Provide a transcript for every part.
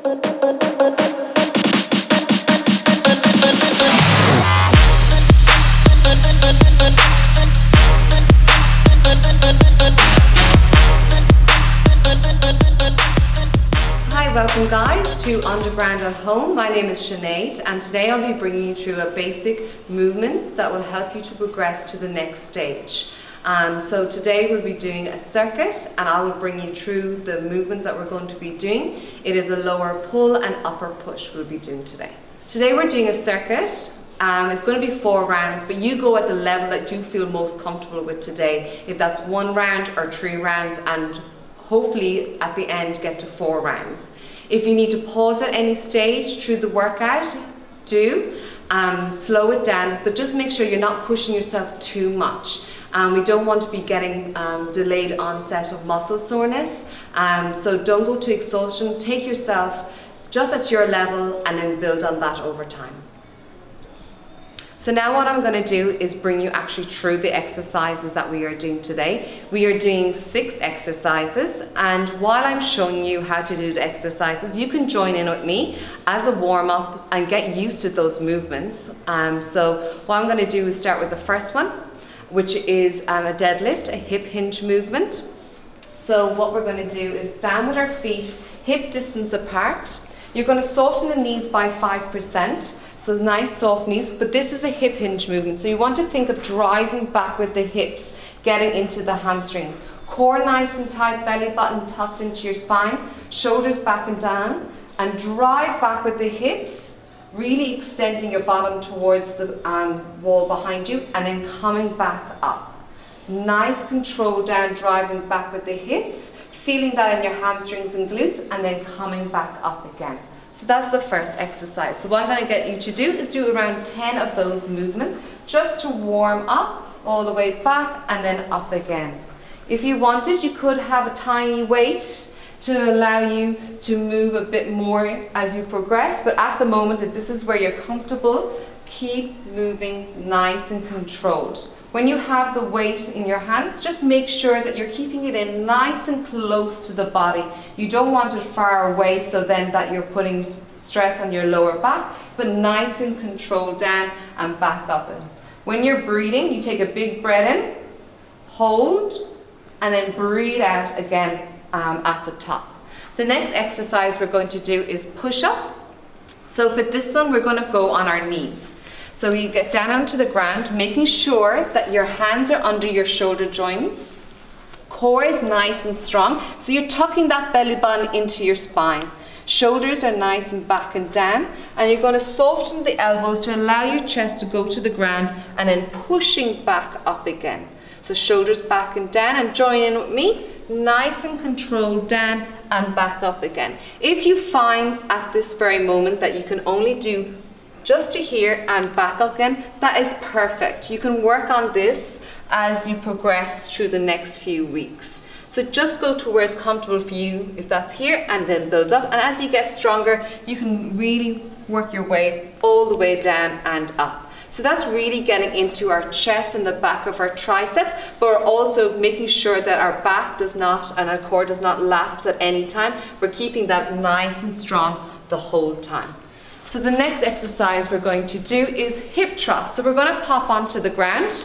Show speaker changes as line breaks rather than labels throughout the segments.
Welcome guys to Underground at Home. My name is Sinead and today I'll be bringing you through a basic movements that will help you to progress to the next stage. So today we'll be doing a circuit and I will bring you through the movements that we're going to be doing. It is a lower pull and upper push we'll be doing today. Today we're doing a circuit. It's going to be 4 rounds, but you go at the level that you feel most comfortable with today. If that's 1 round or 3 rounds, and hopefully at the end get to 4 rounds. If you need to pause at any stage through the workout, do. Slow it down, but just make sure you're not pushing yourself too much. We don't want to be getting delayed onset of muscle soreness. So don't go to exhaustion. Take yourself just at your level and then build on that over time. So now what I'm going to do is bring you actually through the exercises that we are doing today. We are doing 6 exercises, and while I'm showing you how to do the exercises, you can join in with me as a warm-up and get used to those movements. So what I'm going to do is start with the first one, which is a deadlift, a hip hinge movement. So what we're going to do is stand with our feet hip distance apart. You're going to soften the knees by 5%. So nice soft knees, but this is a hip hinge movement. So you want to think of driving back with the hips, getting into the hamstrings. Core nice and tight, belly button tucked into your spine, shoulders back and down, and drive back with the hips, really extending your bottom towards the wall behind you, and then coming back up. Nice control down, driving back with the hips, feeling that in your hamstrings and glutes, and then coming back up again. So that's the first exercise. So what I'm going to get you to do is do around 10 of those movements just to warm up all the way back and then up again. If you wanted, you could have a tiny weight to allow you to move a bit more as you progress, but at the moment, if this is where you're comfortable, keep moving nice and controlled. When you have the weight in your hands, just make sure that you're keeping it in nice and close to the body. You don't want it far away so then that you're putting stress on your lower back, but nice and controlled down and back up. When you're breathing, you take a big breath in, hold, and then breathe out again at the top. The next exercise we're going to do is push up. So for this one, we're going to go on our knees. So you get down onto the ground, making sure that your hands are under your shoulder joints. Core is nice and strong, so you're tucking that belly button into your spine. Shoulders are nice and back and down, and you're going to soften the elbows to allow your chest to go to the ground and then pushing back up again. So shoulders back and down, and join in with me, nice and controlled down and back up again. If you find at this very moment that you can only do just to here and back up again, that is perfect. You can work on this as you progress through the next few weeks. So just go to where it's comfortable for you, if that's here, and then build up. And as you get stronger, you can really work your way all the way down and up. So that's really getting into our chest and the back of our triceps, but we're also making sure that our back does not, and our core does not lapse at any time. We're keeping that nice and strong the whole time. So the next exercise we're going to do is hip thrust. So we're going to pop onto the ground.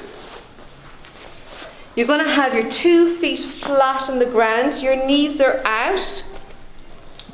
You're going to have your 2 feet flat on the ground. Your knees are out.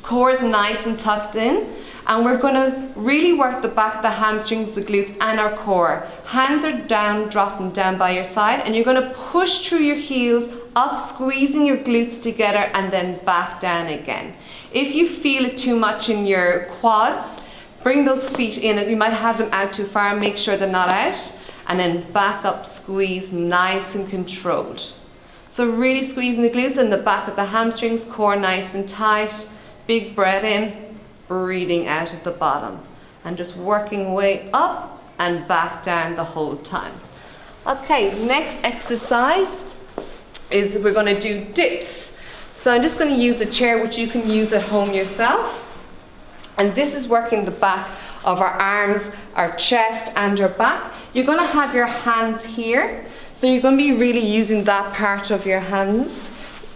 Core is nice and tucked in. And we're going to really work the back, the hamstrings, the glutes, and our core. Hands are down, drop them down by your side. And you're going to push through your heels, up, squeezing your glutes together, and then back down again. If you feel it too much in your quads, bring those feet in. You might have them out too far, make sure they're not out. And then back up, squeeze, nice and controlled. So really squeezing the glutes and the back of the hamstrings, core nice and tight. Big breath in, breathing out at the bottom. And just working way up and back down the whole time. Okay, next exercise is we're going to do dips. So I'm just going to use a chair which you can use at home yourself. And this is working the back of our arms, our chest and our back. You're going to have your hands here. So you're going to be really using that part of your hands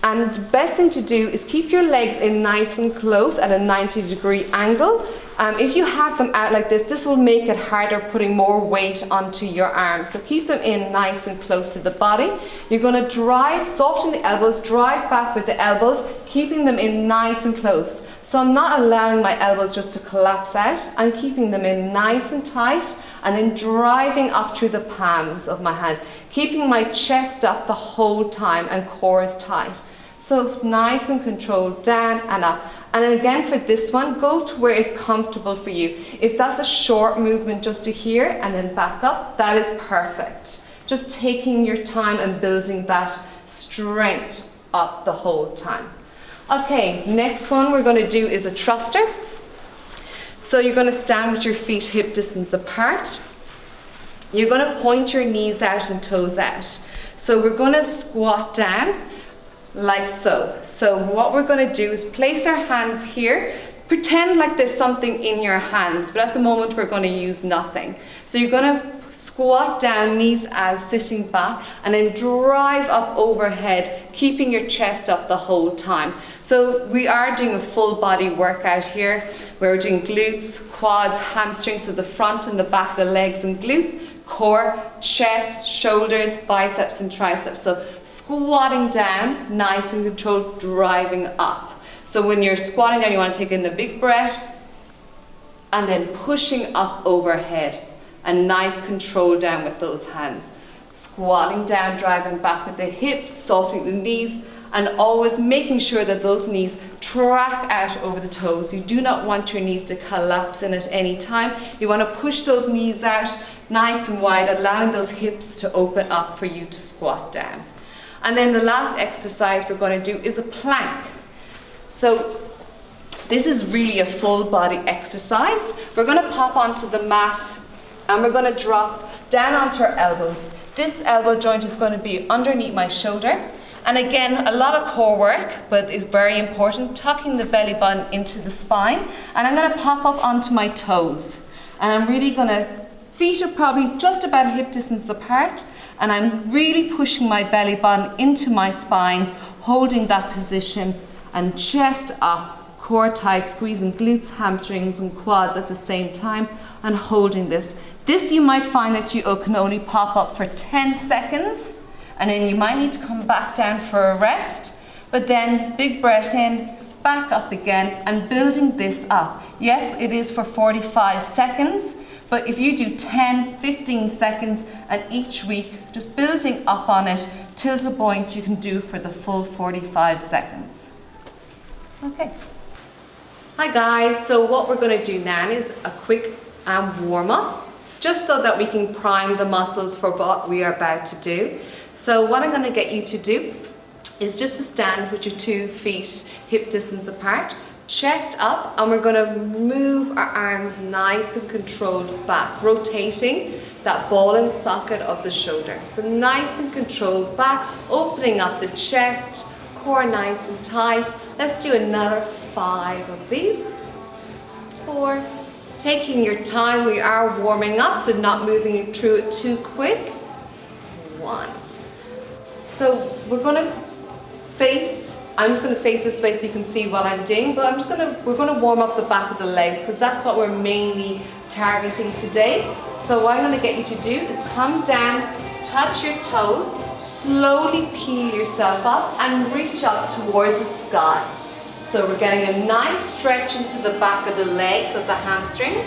And the best thing to do is keep your legs in nice and close at a 90-degree angle. If you have them out like this will make it harder putting more weight onto your arms. So keep them in nice and close to the body. You're going to drive, soften the elbows, drive back with the elbows, keeping them in nice and close. So I'm not allowing my elbows just to collapse out. I'm keeping them in nice and tight, and then driving up through the palms of my hand, keeping my chest up the whole time and core is tight. So nice and controlled, down and up. And again for this one, go to where it's comfortable for you. If that's a short movement just to here and then back up, that is perfect. Just taking your time and building that strength up the whole time. Okay, next one we're going to do is a thruster. So you're going to stand with your feet hip distance apart. You're going to point your knees out and toes out. So we're going to squat down like so. So what we're going to do is place our hands here. Pretend like there's something in your hands, but at the moment we're going to use nothing. So you're going to squat down, knees out, sitting back, and then drive up overhead, keeping your chest up the whole time. So we are doing a full body workout here. We're doing glutes, quads, hamstrings, so the front and the back of the legs and glutes, core, chest, shoulders, biceps and triceps. So squatting down, nice and controlled, driving up. So when you're squatting down, you want to take in a big breath and then pushing up overhead. A nice control down with those hands. Squatting down, driving back with the hips, softening the knees, and always making sure that those knees track out over the toes. You do not want your knees to collapse in at any time. You want to push those knees out nice and wide, allowing those hips to open up for you to squat down. And then the last exercise we're going to do is a plank. So this is really a full body exercise. We're going to pop onto the mat and we're going to drop down onto our elbows. This elbow joint is going to be underneath my shoulder. And again, a lot of core work, but it's very important, tucking the belly button into the spine. And I'm going to pop up onto my toes. And I'm really going to, feet are probably just about hip distance apart. And I'm really pushing my belly button into my spine, holding that position, and chest up. Core tight, squeezing glutes, hamstrings and quads at the same time and holding this. This you might find that you can only pop up for 10 seconds and then you might need to come back down for a rest, but then big breath in, back up again and building this up. Yes, it is for 45 seconds, but if you do 10, 15 seconds and each week just building up on it till the point you can do for the full 45 seconds. Okay. Hi guys, so what we're going to do now is a quick warm up, just so that we can prime the muscles for what we are about to do. So what I'm going to get you to do is just to stand with your 2 feet hip distance apart, chest up, and we're going to move our arms nice and controlled back, rotating that ball and socket of the shoulder. So nice and controlled back, opening up the chest, core nice and tight. Let's do another 5 of these. 4. Taking your time, we are warming up, so not moving through it too quick. 1. So we're going to face, I'm just going to face this way so you can see what I'm doing, but we're going to warm up the back of the legs because that's what we're mainly targeting today. So what I'm going to get you to do is come down, touch your toes, slowly peel yourself up and reach up towards the sky. So we're getting a nice stretch into the back of the legs of the hamstrings,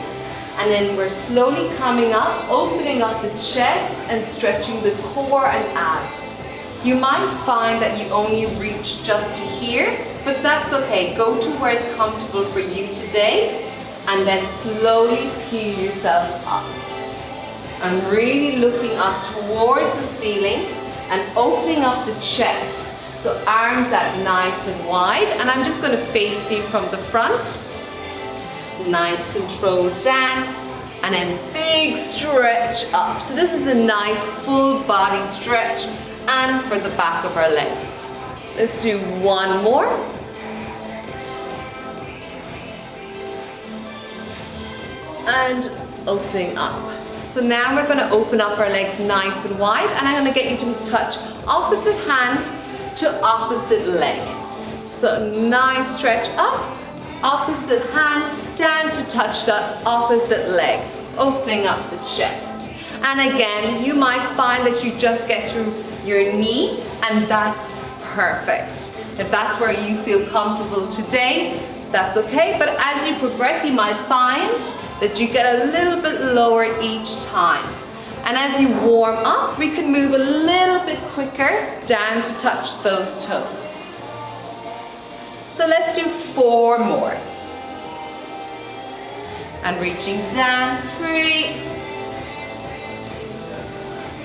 and then we're slowly coming up, opening up the chest and stretching the core and abs. You might find that you only reach just to here, but that's okay. Go to where it's comfortable for you today and then slowly peel yourself up. And really looking up towards the ceiling and opening up the chest. So arms out nice and wide, and I'm just going to face you from the front. Nice control down, and then this big stretch up. So this is a nice full body stretch, and for the back of our legs. Let's do 1 more. And opening up. So now we're going to open up our legs nice and wide, and I'm going to get you to touch opposite hand to opposite leg. So nice stretch up, opposite hand down to touch that opposite leg, opening up the chest. And again, you might find that you just get to your knee, and that's perfect. If that's where you feel comfortable today, that's okay. But as you progress, you might find that you get a little bit lower each time. And as you warm up, we can move a little bit quicker down to touch those toes. So let's do 4 more. And reaching down, 3,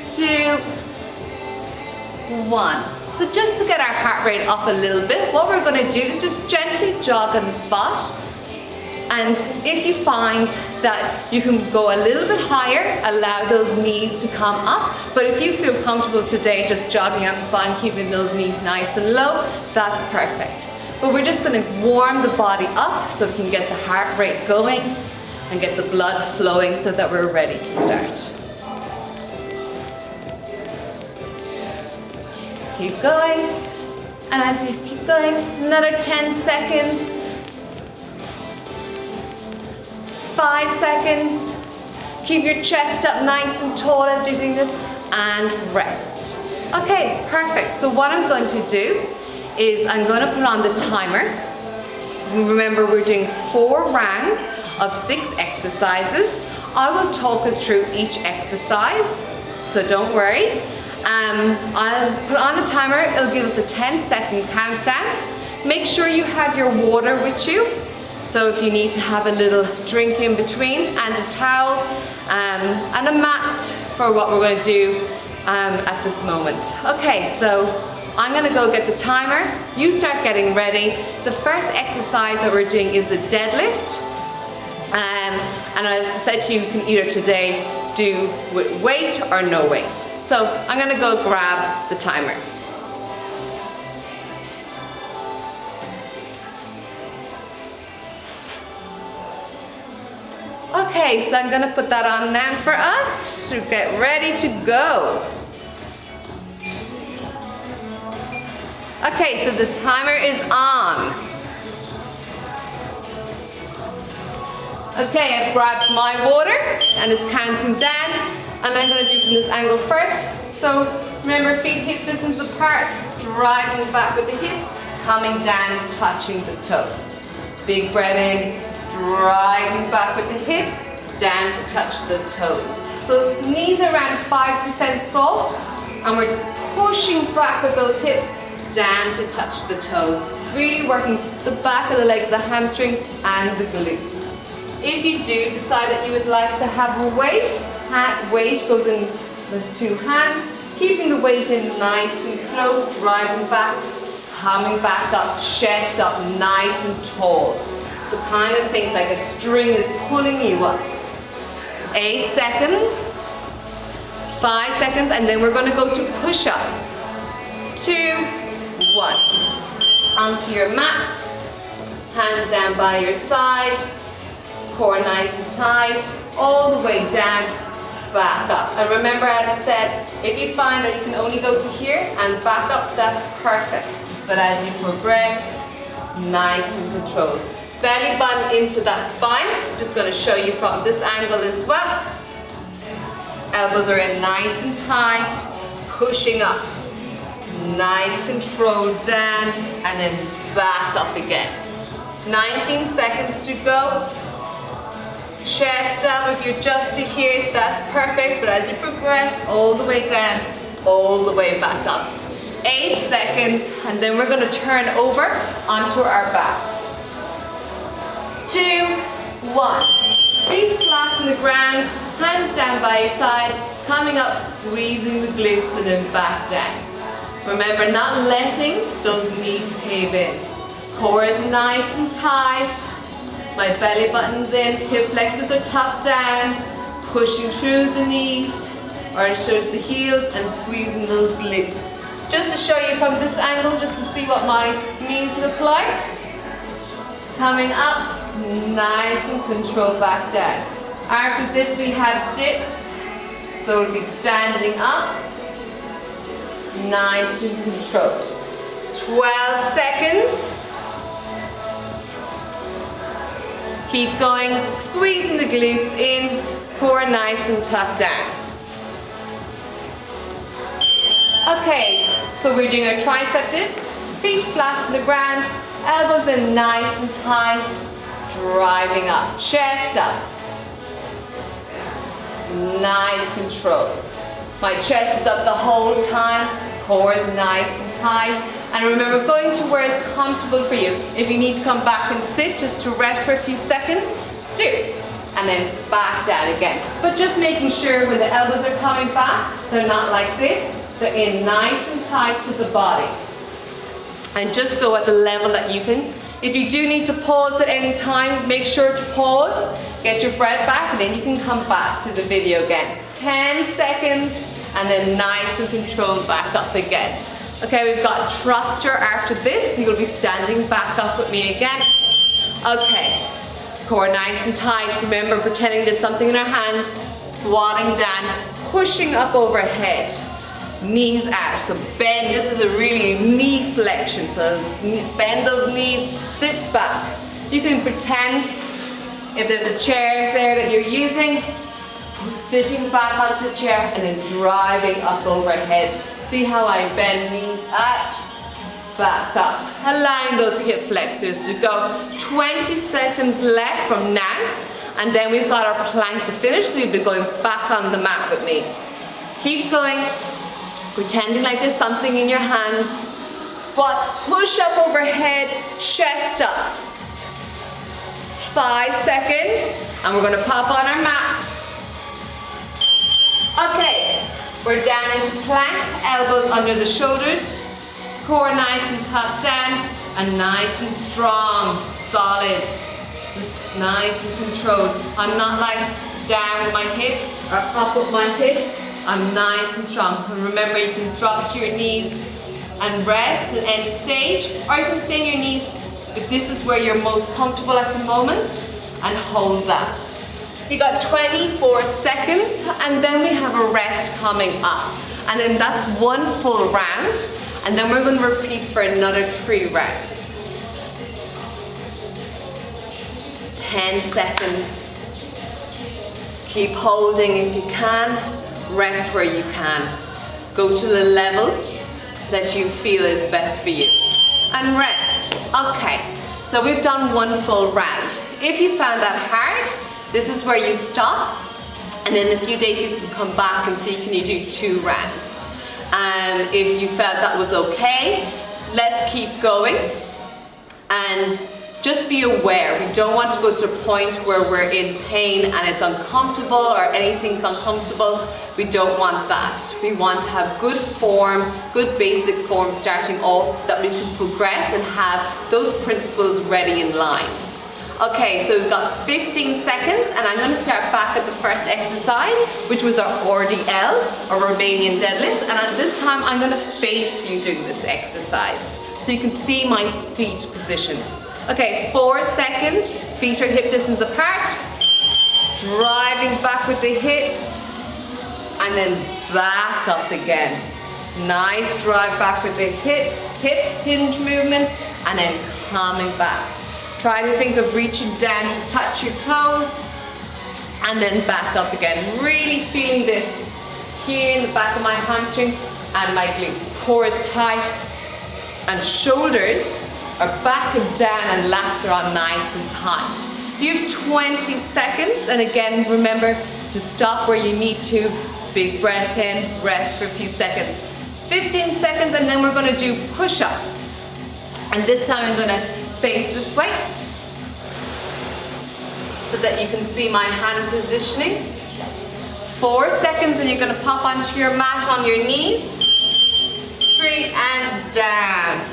2, 1. So just to get our heart rate up a little bit, what we're going to do is just gently jog on the spot. And if you find that you can go a little bit higher, allow those knees to come up. But if you feel comfortable today just jogging on the spot and keeping those knees nice and low, that's perfect. But we're just going to warm the body up so we can get the heart rate going and get the blood flowing so that we're ready to start. Keep going, and as you keep going, another 10 seconds, 5 seconds. Keep your chest up nice and tall as you're doing this, and rest. Okay, perfect. So what I'm going to do is I'm going to put on the timer. Remember, we're doing 4 rounds of 6 exercises. I will talk us through each exercise, so don't worry. I'll put on the timer. It'll give us a 10-second countdown. Make sure you have your water with you. So if you need to have a little drink in between, and a towel, and a mat for what we're going to do at this moment. Okay, so I'm going to go get the timer. You start getting ready. The first exercise that we're doing is a deadlift. And as I said to you, you can either today do with weight or no weight. So I'm going to go grab the timer. Okay, so I'm going to put that on now for us to get ready to go. Okay, so the timer is on. Okay, I've grabbed my water and it's counting down, and I'm going to do from this angle first. So remember, feet hip distance apart, driving back with the hips, coming down, touching the toes. Big breath in, driving back with the hips, down to touch the toes. So knees around 5% soft, and we're pushing back with those hips, down to touch the toes. Really working the back of the legs, the hamstrings, and the glutes. If you do decide that you would like to have a weight goes in with 2 hands, keeping the weight in nice and close, driving back, coming back up, chest up, nice and tall. So kind of think like a string is pulling you up. 8 seconds, 5 seconds, and then we're going to go to push-ups. 2, 1. Onto your mat, hands down by your side, core nice and tight, all the way down, back up. And remember, as I said, if you find that you can only go to here and back up, that's perfect. But as you progress, nice and controlled. Belly button into that spine. Just going to show you from this angle as well. Elbows are in nice and tight, pushing up. Nice control down, and then back up again. 19 seconds to go. Chest up. If you're just to here, that's perfect, but as you progress, all the way down, all the way back up. 8 seconds, and then we're going to turn over onto our backs. 2, 1. Feet flat on the ground, hands down by your side, coming up, squeezing the glutes, and then back down. Remember, not letting those knees cave in. Core is nice and tight. My belly button's in, hip flexors are tucked down, pushing through the knees or through the heels and squeezing those glutes. Just to show you from this angle, just to see what my knees look like. Coming up, nice and controlled back down. After this we have dips, so we'll be standing up, nice and controlled. 12 seconds. Keep going, squeezing the glutes in, core nice and tucked down. Okay, so we're doing our tricep dips, feet flat on the ground, elbows in nice and tight, driving up, chest up. Nice control. My chest is up the whole time, core is nice and tight. And remember, going to where is comfortable for you. If you need to come back and sit just to rest for a few seconds, do. And then back down again. But just making sure when the elbows are coming back, they're not like this. They're in nice and tight to the body. And just go at the level that you can. If you do need to pause at any time, make sure to pause. Get your breath back and then you can come back to the video again. 10 seconds and then nice and controlled back up again. Okay, we've got thruster after this. So you'll be standing back up with me again. Okay, core nice and tight. Remember, pretending there's something in our hands. Squatting down, pushing up overhead. Knees out, so bend. This is a really knee flexion. So bend those knees, sit back. You can pretend if there's a chair there that you're using, sitting back onto the chair and then driving up overhead. See how I bend knees up, back up, allowing those hip flexors to go. 20 seconds left from now, and then we've got our plank to finish, so you'll be going back on the mat with me. Keep going, pretending like there's something in your hands. Squats, push up overhead, chest up. 5 seconds, and we're gonna pop on our mat. Okay. We're down into plank, elbows under the shoulders, core nice and tucked down, and nice and strong, solid, nice and controlled. I'm not like down with my hips or up with my hips. I'm nice and strong. And remember, you can drop to your knees and rest at any stage, or you can stay on your knees if this is where you're most comfortable at the moment, and hold that. You got 24 seconds, and then we have a rest coming up. And then that's one full round, and then we're going to repeat for another 3 rounds. 10 seconds. Keep holding if you can, rest where you can. Go to the level that you feel is best for you. And rest. Okay, so we've done one full round. If you found that hard, this is where you stop, and in a few days you can come back and see can you do 2 rounds. If you felt that was okay, let's keep going. And just be aware, we don't want to go to a point where we're in pain and it's uncomfortable or anything's uncomfortable. We don't want that. We want to have good form, good basic form starting off so that we can progress and have those principles ready in line. Okay, so we've got 15 seconds, and I'm going to start back at the first exercise, which was our RDL, or Romanian deadlifts, and at this time I'm going to face you doing this exercise, so you can see my feet position. Okay, 4 seconds, feet are hip distance apart, driving back with the hips, and then back up again. Nice drive back with the hips, hip hinge movement, and then coming back. Try to think of reaching down to touch your toes, and then back up again. Really feeling this here in the back of my hamstrings and my glutes. Core is tight, and shoulders are back and down, and lats are on nice and tight. You have 20 seconds, and again, remember to stop where you need to. Big breath in, rest for a few seconds. 15 seconds, and then we're gonna do push-ups. And this time I'm gonna face this way so that you can see my hand positioning. 4 seconds, and you're gonna pop onto your mat on your knees. 3 and down.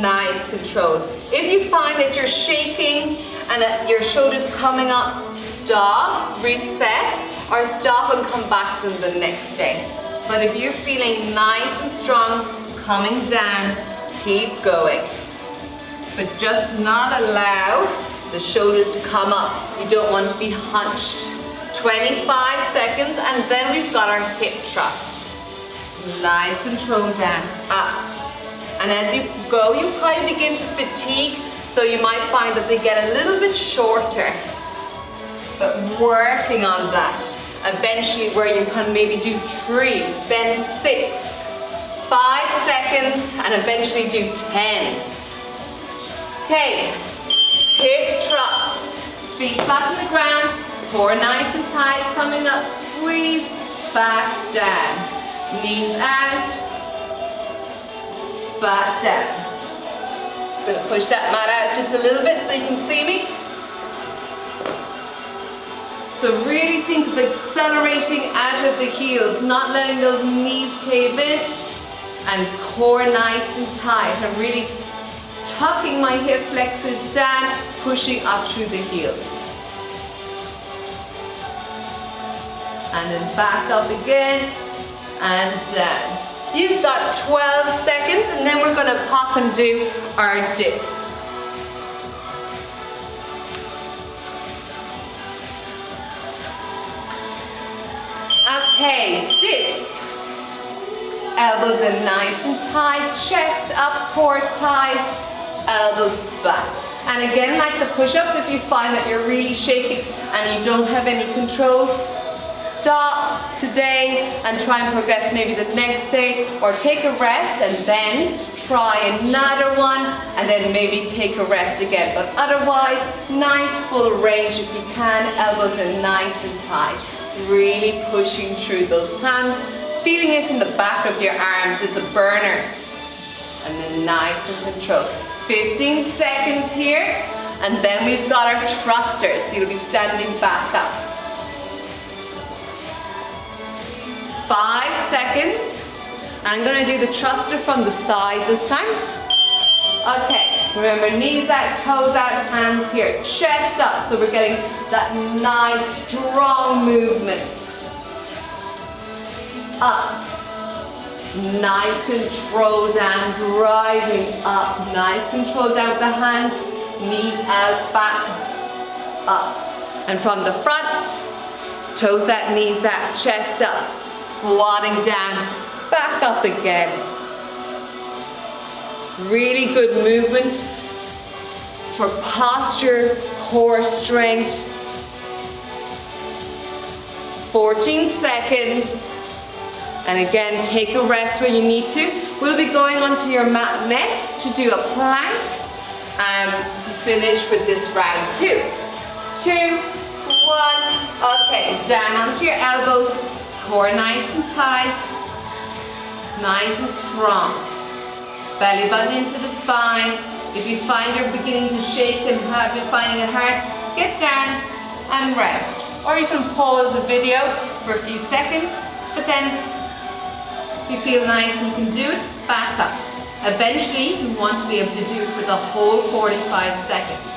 Nice control. If you find that you're shaking and that your shoulders are coming up, stop, reset, or stop and come back to the next day. But if you're feeling nice and strong, coming down, keep going. But just not allow the shoulders to come up. You don't want to be hunched. 25 seconds, and then we've got our hip thrusts. Nice control down, up, And as you go, you probably begin to fatigue, so you might find that they get a little bit shorter. But working on that, eventually where you can maybe do 3, then 6, 5 seconds, and eventually do 10. Okay, hip thrusts, feet flat on the ground, core nice and tight, coming up, squeeze, back down, knees out, back down. Just going to push that mat out just a little bit so you can see me. So really think of accelerating out of the heels, not letting those knees cave in, and core nice and tight. I'm really tucking my hip flexors down, pushing up through the heels. And then back up again, and down. You've got 12 seconds, and then we're going to pop and do our dips. Okay, dips. Elbows in nice and tight, chest up, core tight, elbows back. And again, like the push-ups, if you find that you're really shaking and you don't have any control, stop today and try and progress maybe the next day, or take a rest and then try another one and then maybe take a rest again. But otherwise, nice full range if you can, elbows in nice and tight. Really pushing through those palms, feeling it in the back of your arms. It's a burner. And then nice and controlled. 15 seconds here, and then we've got our thrusters. So you'll be standing back up. 5 seconds. I'm going to do the thruster from the side this time. Okay. Remember, knees out, toes out, hands here, chest up, so we're getting that nice, strong movement. Up. Nice control down, driving up. Nice control down with the hands, knees out, back, up. And from the front, toes out, knees out, chest up, squatting down, back up again. Really good movement for posture, core strength. 14 seconds. And again, take a rest where you need to. We'll be going onto your mat next to do a plank to finish for this round. 2, 2, 1. Okay, down onto your elbows. Core nice and tight. Nice and strong. Belly button into the spine. If you find you're beginning to shake and you're finding it hard, get down and rest. Or you can pause the video for a few seconds, but then if you feel nice and you can do it, back up. Eventually, you want to be able to do it for the whole 45 seconds.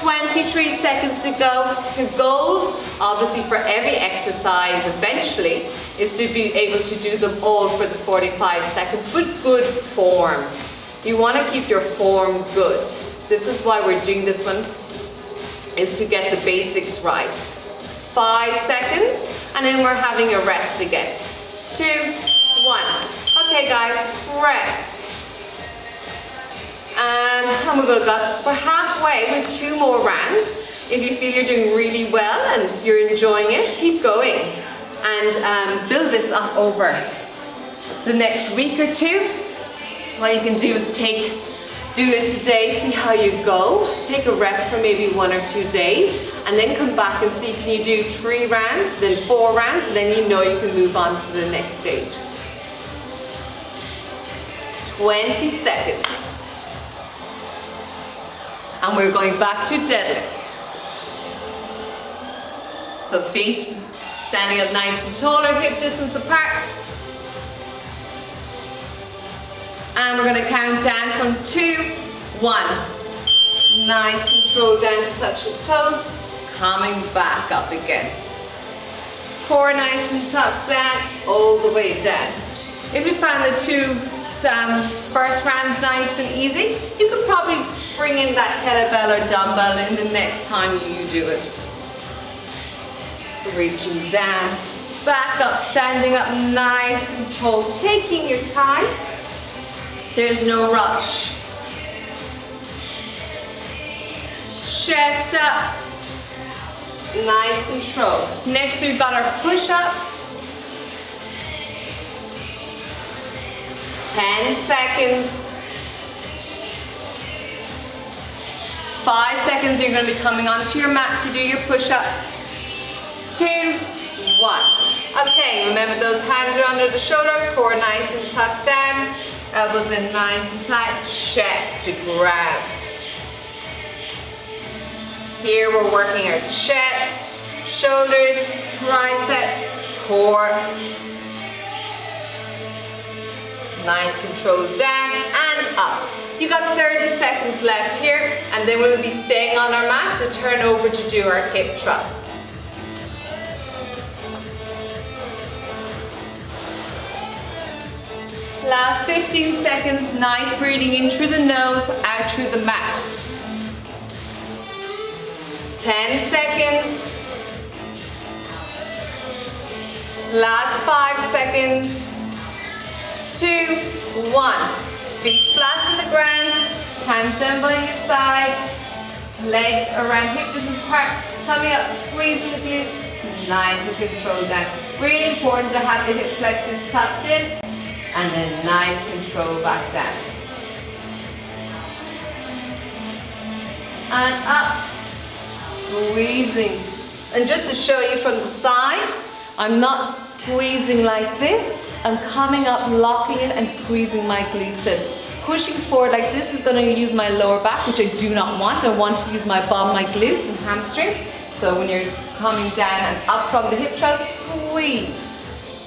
23 seconds to go. Your goal, obviously for every exercise eventually, is to be able to do them all for the 45 seconds with good form. You want to keep your form good. This is why we're doing this one, is to get the basics right. 5 seconds, and then we're having a rest again. 2, 1. Okay guys, rest. And we're halfway. We have 2 more rounds. If you feel you're doing really well and you're enjoying it, keep going. And build this up over the next week or 2. What you can do is do it today, see how you go. Take a rest for maybe 1 or 2 days, and then come back and see, can you do 3 rounds, then 4 rounds, and then you know you can move on to the next stage. 20 seconds. And we're going back to deadlifts. So feet standing up nice and taller, hip distance apart. And we're going to count down from 2, 1. Nice control down to touch the toes. Coming back up again. Core nice and tucked down, all the way down. If you found the 2 first rounds nice and easy, you could probably bring in that kettlebell or dumbbell in the next time you do it. Reaching down, back up, standing up nice and tall, taking your time. There's no rush. Chest up. Nice control. Next we've got our push-ups. 10 seconds. 5 seconds, you're going to be coming onto your mat to do your push-ups. 2, 1. Okay, remember those hands are under the shoulder, core nice and tucked down, elbows in nice and tight, chest to ground. Here we're working our chest, shoulders, triceps, core. Nice control down and up. You got 30 seconds left here, and then we'll be staying on our mat to turn over to do our hip thrusts. Last 15 seconds, nice breathing in through the nose, out through the mat. 10 seconds. Last 5 seconds. 2, 1. Feet flat on the ground, hands down by your side, legs around hip distance apart, tummy up, squeezing the glutes, nice and controlled down. Really important to have the hip flexors tucked in, and then nice control back down. And up, squeezing. And just to show you from the side, I'm not squeezing like this. I'm coming up, locking it and squeezing my glutes in. Pushing forward like this is going to use my lower back, which I do not want. I want to use my bum, my glutes and hamstrings. So when you're coming down and up from the hip thrust, squeeze.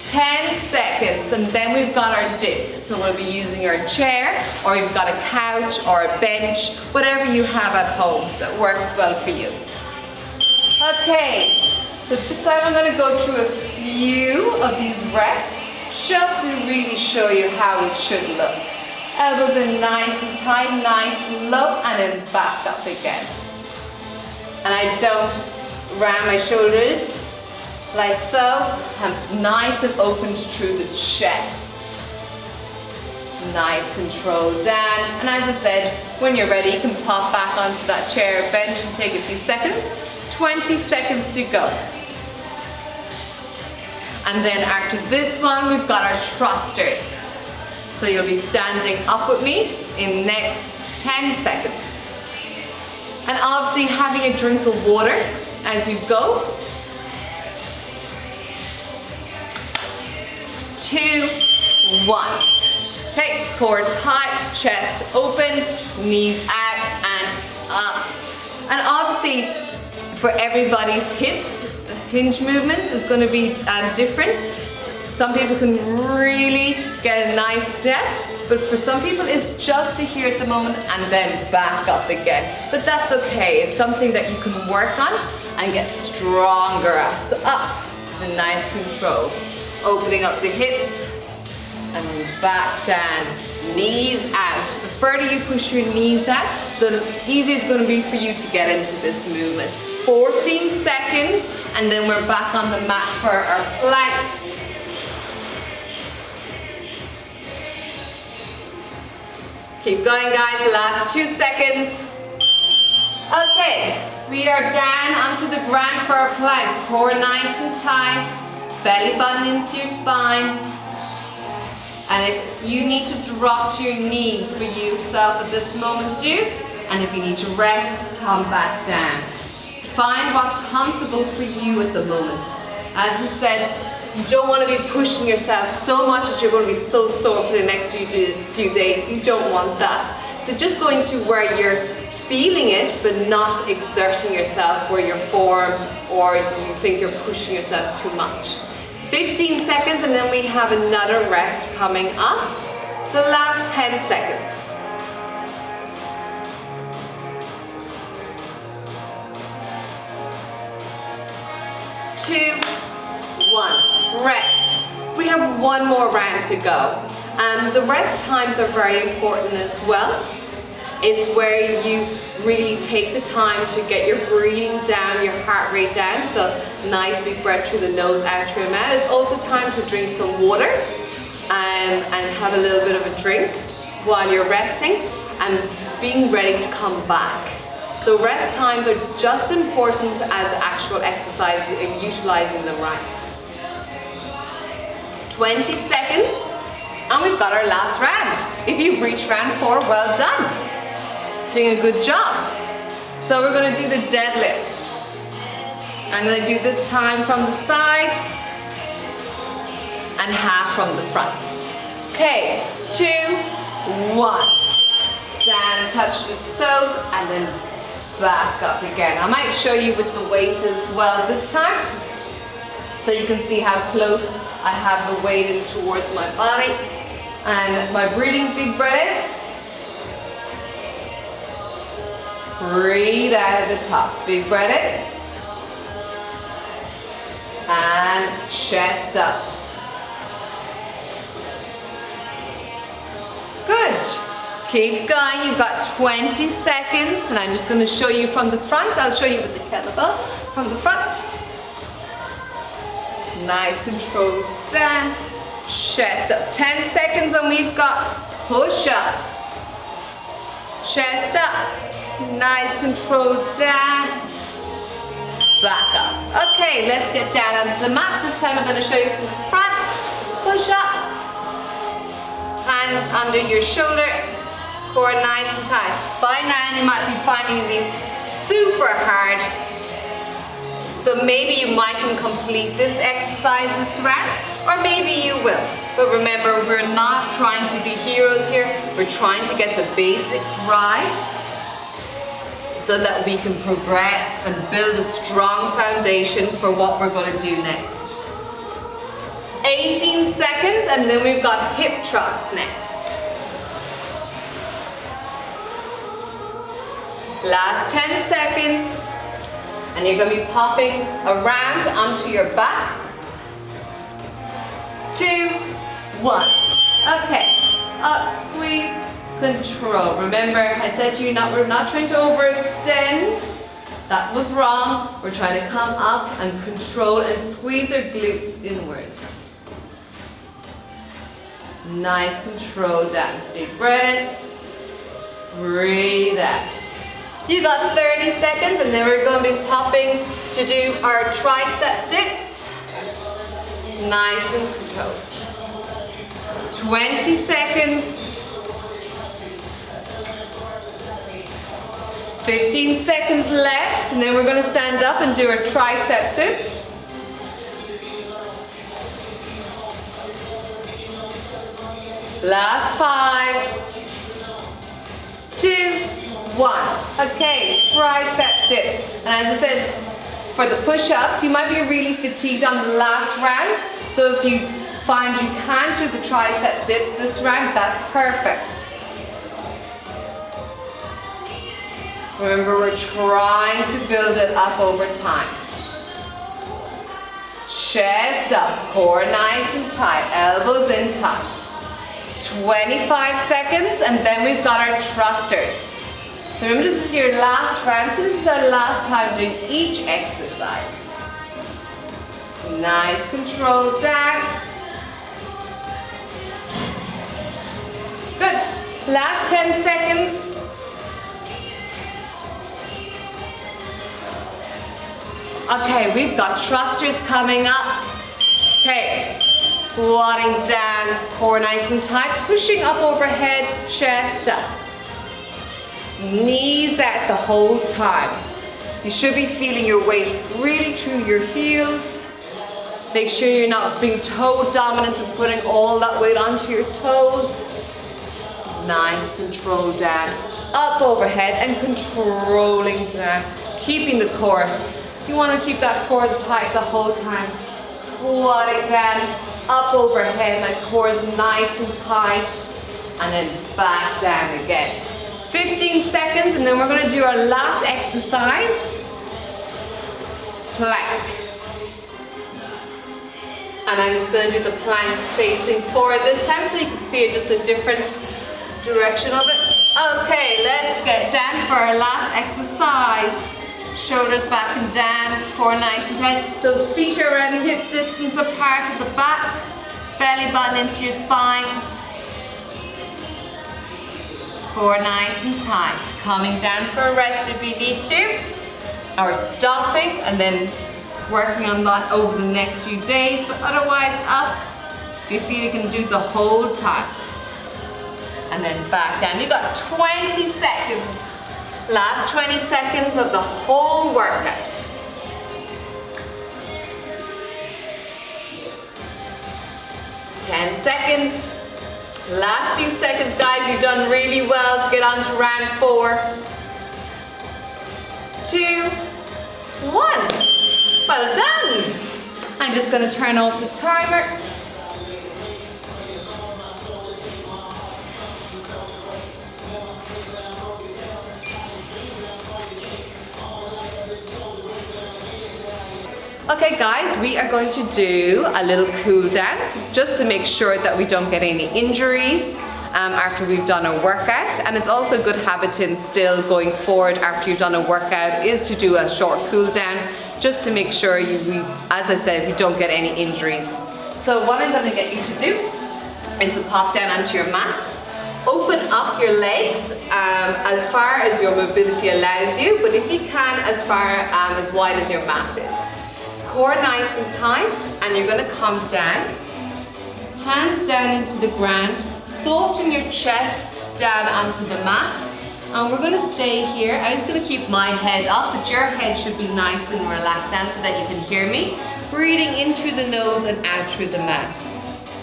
10 seconds, and then we've got our dips. So we'll be using our chair, or you've got a couch or a bench, whatever you have at home that works well for you. Okay, so this time I'm going to go through a few of these reps, just to really show you how it should look. Elbows in nice and tight, nice and low, and then back up again. And I don't round my shoulders like so. I'm nice and open through the chest. Nice control down. And as I said, when you're ready, you can pop back onto that chair or bench and take a few seconds. 20 seconds to go. And then after this one, we've got our thrusters. So you'll be standing up with me in next 10 seconds. And obviously having a drink of water as you go. 2, 1. Okay, core tight, chest open, knees out and up. And obviously for everybody's hip hinge movements is going to be different. Some people can really get a nice depth, but for some people it's just to here at the moment and then back up again. But that's okay, it's something that you can work on and get stronger at. So up, and nice control. Opening up the hips and then back down, knees out. The further you push your knees out, the easier it's going to be for you to get into this movement. 14 seconds, and then we're back on the mat for our plank. Keep going, guys, last 2 seconds. Okay, we are down onto the ground for our plank. Core nice and tight, belly button into your spine. And if you need to drop to your knees for yourself at this moment, do. And if you need to rest, come back down. Find what's comfortable for you at the moment. As I said, you don't want to be pushing yourself so much that you're going to be so sore for the next few days. You don't want that. So just going to where you're feeling it, but not exerting yourself where you're form or you think you're pushing yourself too much. 15 seconds, and then we have another rest coming up. So last 10 seconds. 2, 1, rest. We have one more round to go. The rest times are very important as well. It's where you really take the time to get your breathing down, your heart rate down. So nice big breath through the nose, out through your mouth. It's also time to drink some water and have a little bit of a drink while you're resting and being ready to come back. So rest times are just important as actual exercises and utilizing them right. 20 seconds and we've got our last round. If you've reached round 4, well done. Doing a good job. So we're going to do the deadlift. I'm going to do this time from the side and half from the front. Okay, 2, 1. Down, touch the toes, and then back up again. I might show you with the weight as well this time, so you can see how close I have the weight in towards my body. And my breathing, big breath in. Breathe out at the top, big breath in. And chest up. Good. Keep going. You've got 20 seconds, and I'm just going to show you from the front. I'll show you with the kettlebell from the front. Nice control down. Chest up. 10 seconds, and we've got push-ups. Chest up. Nice control down. Back up. Okay, let's get down onto the mat. This time I'm going to show you from the front. Push up. Hands under your shoulder. Core nice and tight. By now you might be finding these super hard. So maybe you mightn't complete this exercise this round, or maybe you will. But remember, we're not trying to be heroes here. We're trying to get the basics right, so that we can progress and build a strong foundation for what we're going to do next. 18 seconds, and then we've got hip thrusts next. Last 10 seconds, and you're going to be popping around onto your back. 2, 1. Okay, up, squeeze. Control. Remember, I said to you, we're not trying to overextend. That was wrong. We're trying to come up and control and squeeze our glutes inwards. Nice control down. Big breath in. Breathe out. You got 30 seconds, and then we're going to be popping to do our tricep dips. Nice and controlled. 20 seconds. 15 seconds left, and then we're going to stand up and do our tricep dips. Last 5, 2, 1. Okay, tricep dips. And as I said, for the push-ups, you might be really fatigued on the last round. So if you find you can't do the tricep dips this round, that's perfect. Remember, we're trying to build it up over time. Chest up, core nice and tight, elbows in touch. 25 seconds, and then we've got our thrusters. So remember, this is your last round, so this is our last time doing each exercise. Nice control down. Good. Last 10 seconds. Okay, we've got thrusters coming up. Okay, squatting down, core nice and tight, pushing up overhead, chest up. Knees out the whole time. You should be feeling your weight really through your heels. Make sure you're not being toe dominant and putting all that weight onto your toes. Nice control down, up overhead and controlling down, keeping the core. You want to keep that core tight the whole time. Squatting down, up overhead, my core is nice and tight, and then back down again. 15 seconds, and then we're going to do our last exercise, plank. And I'm just going to do the plank facing forward this time, so you can see it just a different direction of it. Okay, let's get down for our last exercise. Shoulders back and down, core nice and tight. Those feet are around hip distance apart at the back. Belly button into your spine. Core nice and tight. Coming down for a rest if you need to, or stopping and then working on that over the next few days, but otherwise up if you feel you can do the whole time. And then back down. You've got 20 seconds. Last 20 seconds of the whole workout. Seconds. Last few seconds, guys. You've done really well to get on to round 4. 2, 1. Well done. I'm just going to turn off the timer. Okay guys, we are going to do a little cool down just to make sure that we don't get any injuries after we've done a workout. And it's also a good habit to instill going forward after you've done a workout is to do a short cool down just to make sure as I said, we don't get any injuries. So what I'm going to get you to do is to pop down onto your mat. Open up your legs as far as your mobility allows you, but if you can, as far as wide as your mat is. Core nice and tight, and you're going to come down, hands down into the ground, soften your chest down onto the mat, and we're going to stay here. I'm just going to keep my head up, but your head should be nice and relaxed down so that you can hear me. Breathing in through the nose and out through the mat.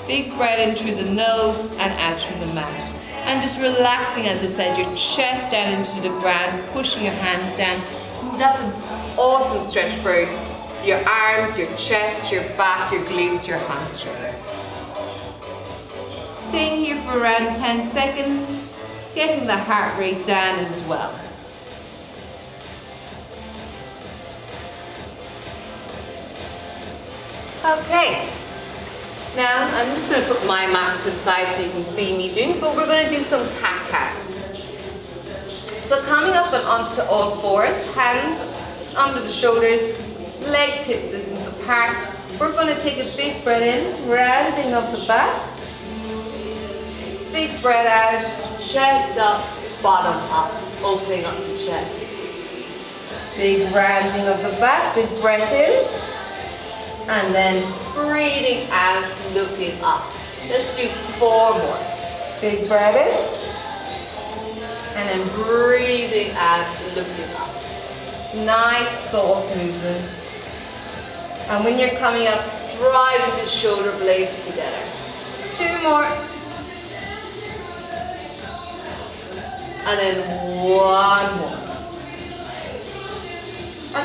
Big breath in through the nose and out through the mat. And just relaxing, as I said, your chest down into the ground, pushing your hands down. That's an awesome stretch for your arms, your chest, your back, your glutes, your hamstrings. Staying here for around 10 seconds, getting the heart rate down as well. Okay, now I'm just going to put my mat to the side so you can see me doing, but we're going to do some cat-cows. So coming up and onto all fours, hands under the shoulders, legs hip distance apart. We're going to take a big breath in, rounding up the back. Big breath out, chest up, bottom up, opening up the chest. Big rounding of the back, big breath in. And then breathing out, looking up. Let's do 4 more. Big breath in. And then breathing out, looking up. Nice soft movement. And when you're coming up, driving the shoulder blades together. 2 more. And then 1 more.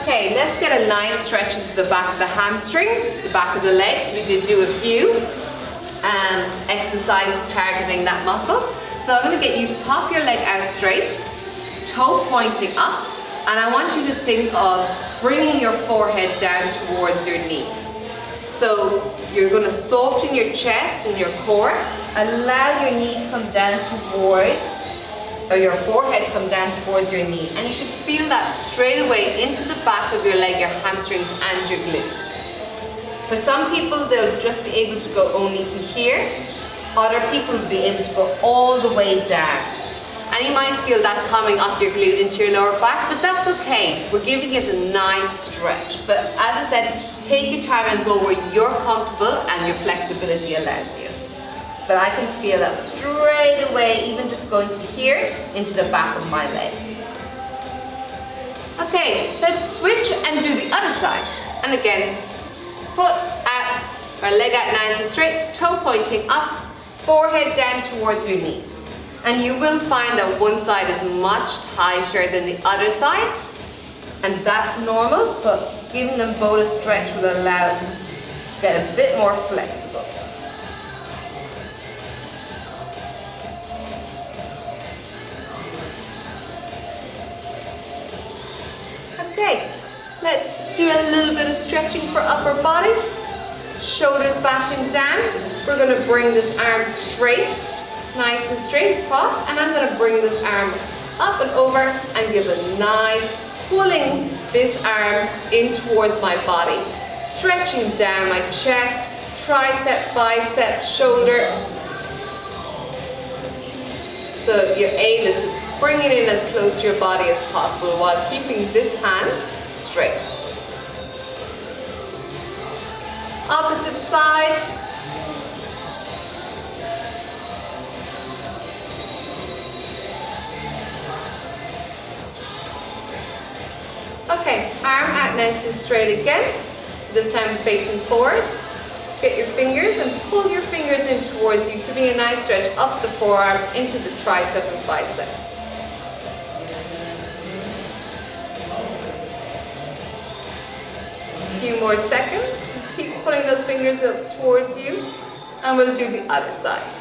Okay, let's get a nice stretch into the back of the hamstrings, the back of the legs. We did do a few exercises targeting that muscle. So I'm going to get you to pop your leg out straight, toe pointing up, and I want you to think of bringing your forehead down towards your knee. So you're going to soften your chest and your core, allow your knee to come down towards, or your forehead to come down towards your knee. And you should feel that straight away into the back of your leg, your hamstrings and your glutes. For some people, they'll just be able to go only to here. Other people will be able to go all the way down. And you might feel that coming up your glute into your lower back, but that's okay. We're giving it a nice stretch. But as I said, take your time and go where you're comfortable and your flexibility allows you. But I can feel that straight away, even just going to here, into the back of my leg. Okay, let's switch and do the other side. And again, foot out, or leg out nice and straight, toe pointing up, forehead down towards your knee. And you will find that one side is much tighter than the other side. And that's normal, but giving them both a stretch will allow them to get a bit more flexible. Okay, let's do a little bit of stretching for upper body. Shoulders back and down. We're going to bring this arm straight, nice and straight across, and I'm going to bring this arm up and over and give a nice pulling this arm in towards my body. Stretching down my chest, tricep, bicep, shoulder. So your aim is to bring it in as close to your body as possible while keeping this hand straight. Opposite side. Okay, arm out nice and straight again. This time facing forward. Get your fingers and pull your fingers in towards you, giving a nice stretch up the forearm into the tricep and bicep. A few more seconds. Keep pulling those fingers up towards you, and we'll do the other side.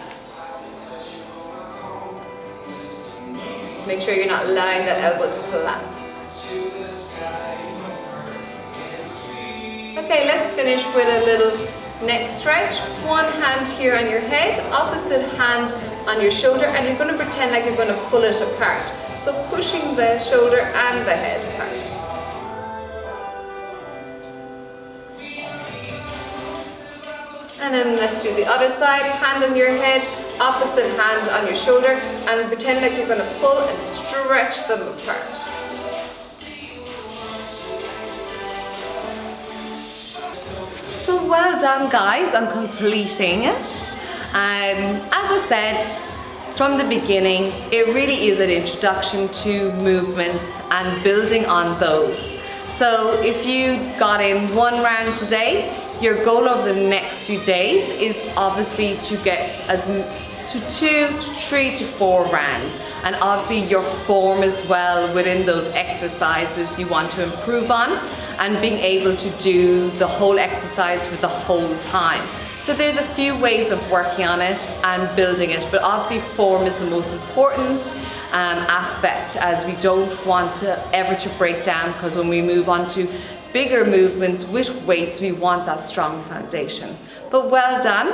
Make sure you're not allowing that elbow to collapse. Okay, let's finish with a little neck stretch. One hand here on your head, opposite hand on your shoulder, and you're going to pretend like you're going to pull it apart. So pushing the shoulder and the head apart. And then let's do the other side. Hand on your head, opposite hand on your shoulder, and pretend like you're going to pull and stretch them apart. So well done guys on completing it. As I said from the beginning, it really is an introduction to movements and building on those. So if you got in one round today, your goal over the next few days is obviously to get to 2 to 3 to 4 rounds, and obviously your form as well within those exercises you want to improve on, and being able to do the whole exercise for the whole time. So there's a few ways of working on it and building it, but obviously form is the most important aspect, as we don't want to ever to break down, because when we move on to bigger movements with weights, we want that strong foundation. But well done,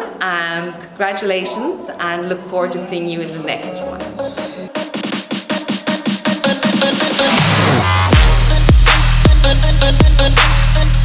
congratulations, and look forward to seeing you in the next one.